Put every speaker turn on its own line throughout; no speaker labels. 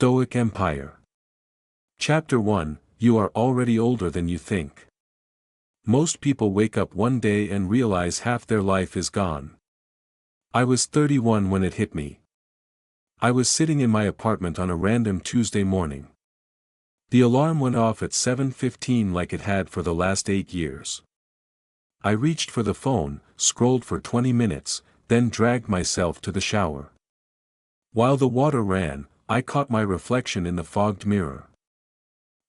Stoic Empire. Chapter 1, You are already older than you think. Most people wake up one day and realize half their life is gone. I was 31 when it hit me. I was sitting in my apartment on a random Tuesday morning. The alarm went off at 7:15 like it had for the last 8 years. I reached for the phone, scrolled for 20 minutes, then dragged myself to the shower. While the water ran, I caught my reflection in the fogged mirror.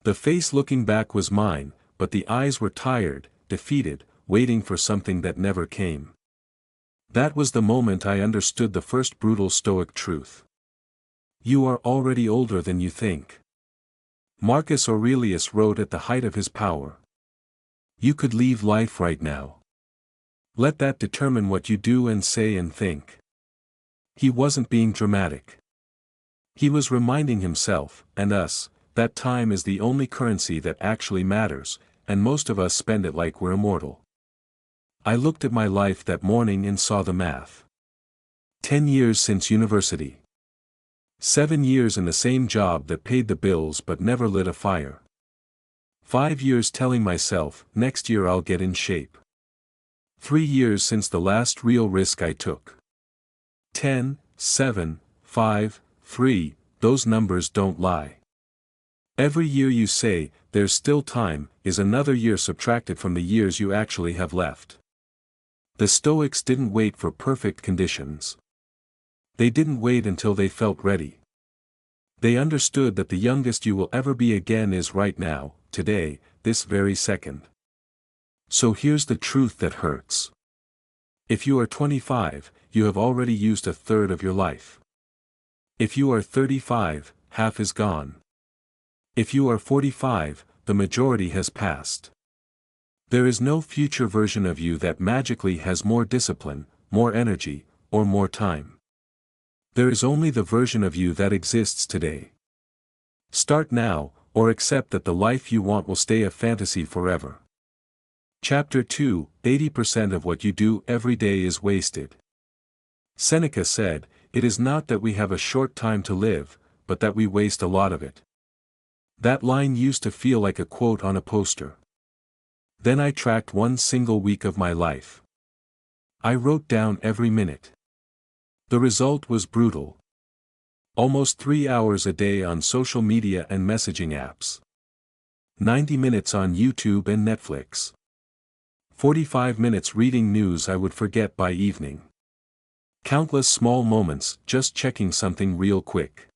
The face looking back was mine, but the eyes were tired, defeated, waiting for something that never came. That was the moment I understood the first brutal Stoic truth. You are already older than you think. Marcus Aurelius wrote at the height of his power. You could leave life right now. Let that determine what you do and say and think. He wasn't being dramatic. He was reminding himself, and us, that time is the only currency that actually matters, and most of us spend it like we're immortal. I looked at my life that morning and saw the math. 10 years since university. 7 years in the same job that paid the bills but never lit a fire. 5 years telling myself, next year I'll get in shape. 3 years since the last real risk I took. 10, 7, 5, 3, those numbers don't lie. Every year you say, there's still time, is another year subtracted from the years you actually have left. The Stoics didn't wait for perfect conditions. They didn't wait until they felt ready. They understood that the youngest you will ever be again is right now, today, this very second. So here's the truth that hurts. If you are 25, you have already used a third of your life. If you are 35, half is gone. If you are 45, the majority has passed. There is no future version of you that magically has more discipline, more energy, or more time. There is only the version of you that exists today. Start now, or accept that the life you want will stay a fantasy forever. Chapter 2, 80% of what you do every day is wasted. Seneca said, it is not that we have a short time to live, but that we waste a lot of it. That line used to feel like a quote on a poster. Then I tracked one single week of my life. I wrote down every minute. The result was brutal. Almost 3 hours a day on social media and messaging apps. 90 minutes on YouTube and Netflix. 45 minutes reading news I would forget by evening. Countless small moments just checking something real quick.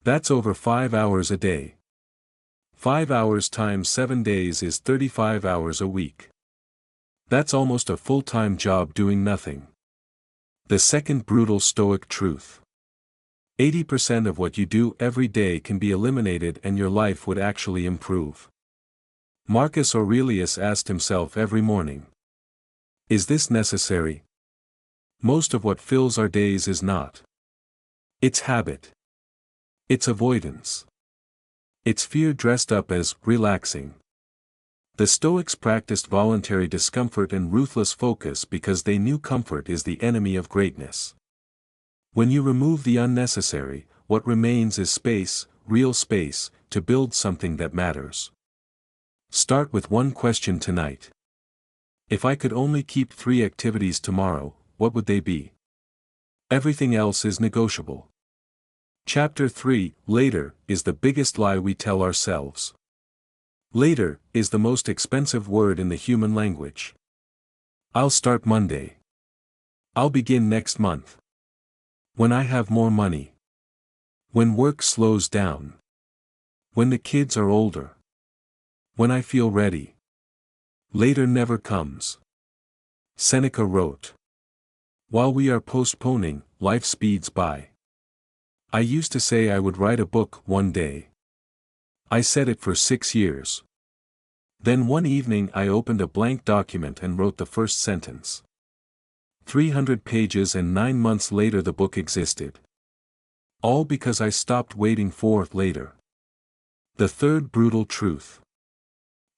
That's over 5 hours a day. 5 hours times 7 days is 35 hours a week. That's almost a full-time job doing nothing. The second brutal Stoic truth. 80% of what you do every day can be eliminated and your life would actually improve. Marcus Aurelius asked himself every morning. Is this necessary? Most of what fills our days is not. It's habit. It's avoidance. It's fear dressed up as relaxing. The Stoics practiced voluntary discomfort and ruthless focus because they knew comfort is the enemy of greatness. When you remove the unnecessary, what remains is space, real space, to build something that matters. Start with one question tonight. If I could only keep 3 activities tomorrow, what would they be? Everything else is negotiable. Chapter 3, Later, is the biggest lie we tell ourselves. Later, is the most expensive word in the human language. I'll start Monday. I'll begin next month. When I have more money. When work slows down. When the kids are older. When I feel ready. Later never comes. Seneca wrote. While we are postponing, life speeds by. I used to say I would write a book one day. I said it for 6 years. Then one evening I opened a blank document and wrote the first sentence. 300 pages and 9 months later the book existed. All because I stopped waiting for later. The third brutal truth.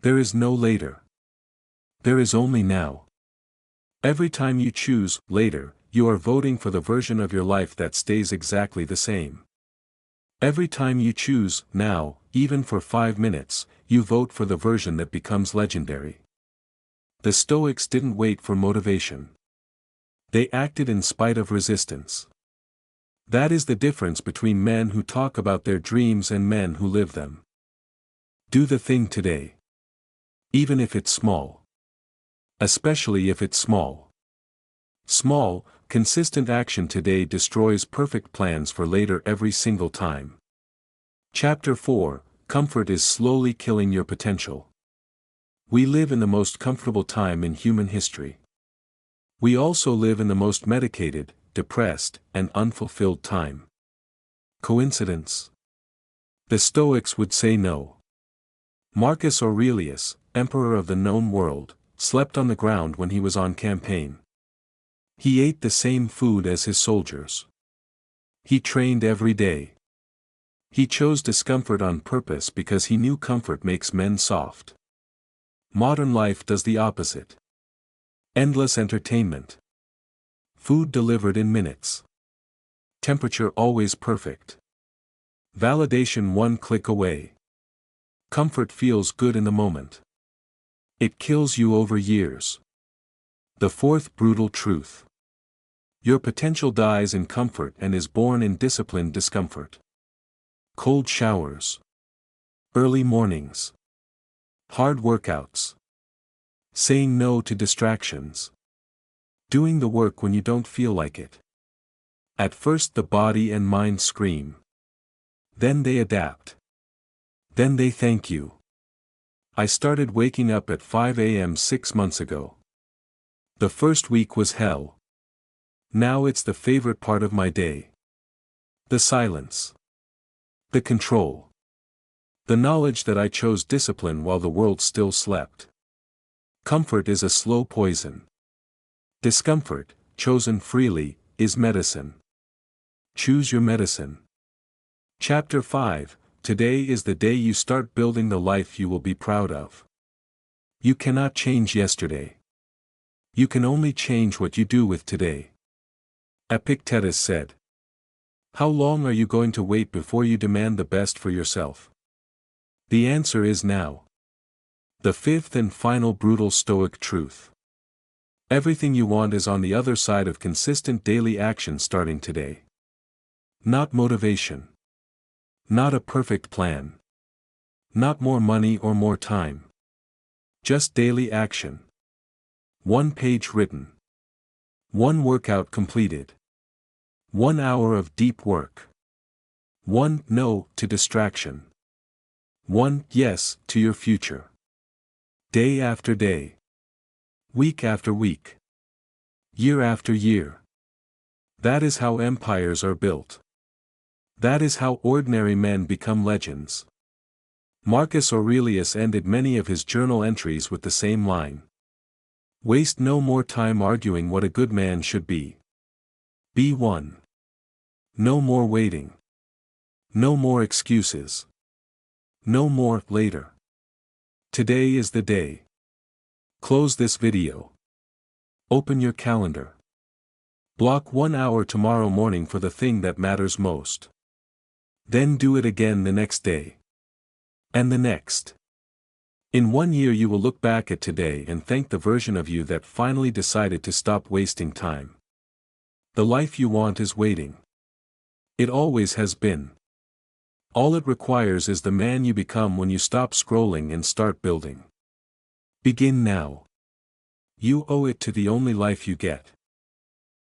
There is no later. There is only now. Every time you choose later, you are voting for the version of your life that stays exactly the same. Every time you choose, now, even for 5 minutes, you vote for the version that becomes legendary. The Stoics didn't wait for motivation. They acted in spite of resistance. That is the difference between men who talk about their dreams and men who live them. Do the thing today. Even if it's small. Especially if it's small. Small, consistent action today destroys perfect plans for later every single time. Chapter 4, Comfort is slowly killing your potential. We live in the most comfortable time in human history. We also live in the most medicated, depressed, and unfulfilled time. Coincidence? The Stoics would say no. Marcus Aurelius, emperor of the known world, slept on the ground when he was on campaign. He ate the same food as his soldiers. He trained every day. He chose discomfort on purpose because he knew comfort makes men soft. Modern life does the opposite. Endless entertainment. Food delivered in minutes. Temperature always perfect. Validation one click away. Comfort feels good in the moment. It kills you over years. The fourth brutal truth. Your potential dies in comfort and is born in disciplined discomfort. Cold showers. Early mornings. Hard workouts. Saying no to distractions. Doing the work when you don't feel like it. At first the body and mind scream. Then they adapt. Then they thank you. I started waking up at 5 a.m. 6 months ago. The first week was hell. Now it's the favorite part of my day. The silence. The control. The knowledge that I chose discipline while the world still slept. Comfort is a slow poison. Discomfort, chosen freely, is medicine. Choose your medicine. Chapter 5, Today is the day you start building the life you will be proud of. You cannot change yesterday. You can only change what you do with today. Epictetus said. How long are you going to wait before you demand the best for yourself? The answer is now. The fifth and final brutal Stoic truth. Everything you want is on the other side of consistent daily action starting today. Not motivation. Not a perfect plan. Not more money or more time. Just daily action. 1 page written. 1 workout completed. 1 hour of deep work. 1 no to distraction. 1 yes to your future. Day after day. Week after week. Year after year. That is how empires are built. That is how ordinary men become legends. Marcus Aurelius ended many of his journal entries with the same line. Waste no more time arguing what a good man should be. Be one. No more waiting. No more excuses. No more later. Today is the day. Close this video. Open your calendar. Block 1 hour tomorrow morning for the thing that matters most. Then do it again the next day. And the next. In 1 year you will look back at today and thank the version of you that finally decided to stop wasting time. The life you want is waiting. It always has been. All it requires is the man you become when you stop scrolling and start building. Begin now. You owe it to the only life you get.